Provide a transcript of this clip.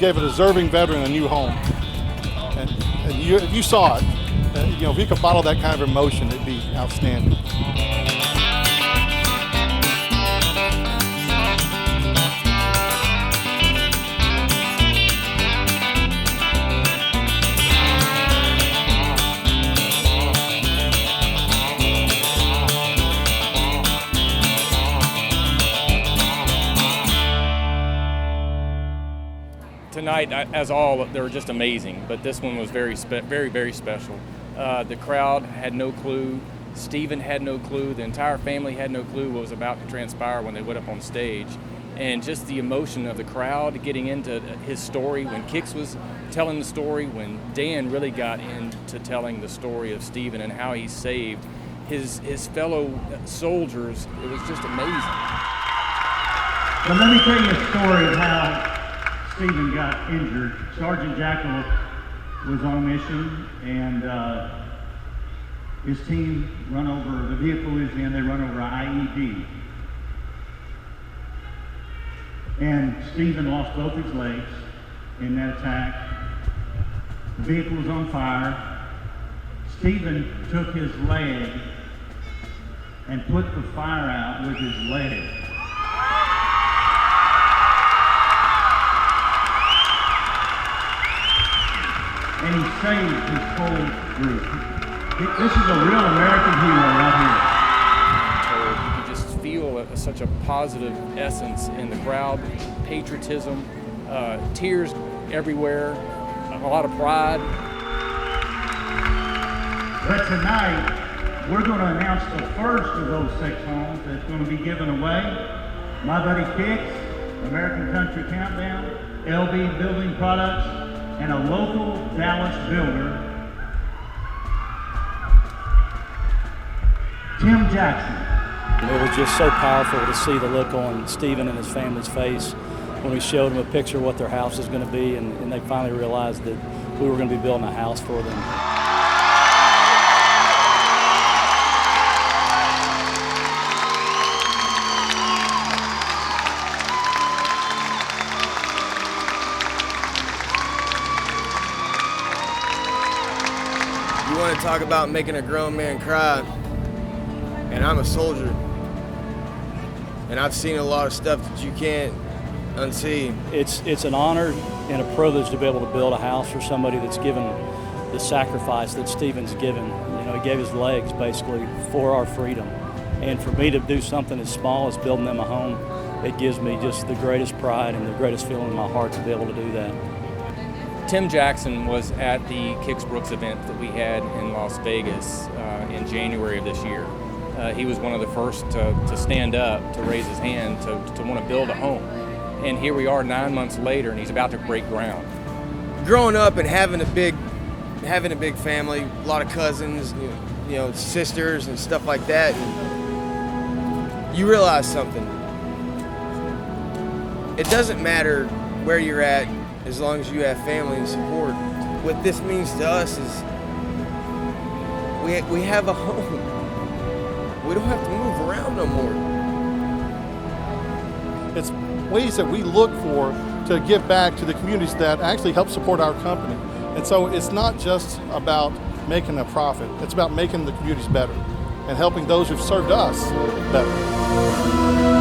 gave a deserving veteran a new home. And if you saw it, if you could bottle that kind of emotion, it'd be outstanding. Tonight, as all, they were just amazing, but this one was very, very special. The crowd had no clue. Stephen had no clue. The entire family had no clue what was about to transpire when they went up on stage. And just the emotion of the crowd getting into his story, when Kix was telling the story, when Dan really got into telling the story of Stephen and how he saved his fellow soldiers, it was just amazing. But let me tell you a story of how Stephen got injured. Sergeant Jackel was on a mission, and his team run over, the vehicle he was in, they run over an IED. And Stephen lost both his legs in that attack. The vehicle was on fire. Stephen took his leg and put the fire out with his leg. And he saved his whole group. This is a real American hero right here. You could just feel such a positive essence in the crowd, patriotism, tears everywhere, a lot of pride. But tonight, we're going to announce the first of those 6 homes that's going to be given away. My buddy Kix, American Country Countdown, LB Building Products, and a local Dallas builder, Tim Jackson. It was just so powerful to see the look on Stephen and his family's face when we showed them a picture of what their house is going to be, and they finally realized that we were going to be building a house for them. You want to talk about making a grown man cry, and I'm a soldier, and I've seen a lot of stuff that you can't unsee. It's an honor and a privilege to be able to build a house for somebody that's given the sacrifice that Stephen's given. He gave his legs basically for our freedom, and for me to do something as small as building them a home, it gives me just the greatest pride and the greatest feeling in my heart to be able to do that. Tim Jackson was at the Kix Brooks event that we had in Las Vegas in January of this year. He was one of the first to stand up, to raise his hand, to want to build a home. And here we are 9 months later, and he's about to break ground. Growing up and having a big family, a lot of cousins, sisters and stuff like that, and you realize something. It doesn't matter where you're at, as long as you have family and support. What this means to us is we have a home. We don't have to move around no more. It's ways that we look for to give back to the communities that actually help support our company. And so it's not just about making a profit, it's about making the communities better and helping those who've served us better.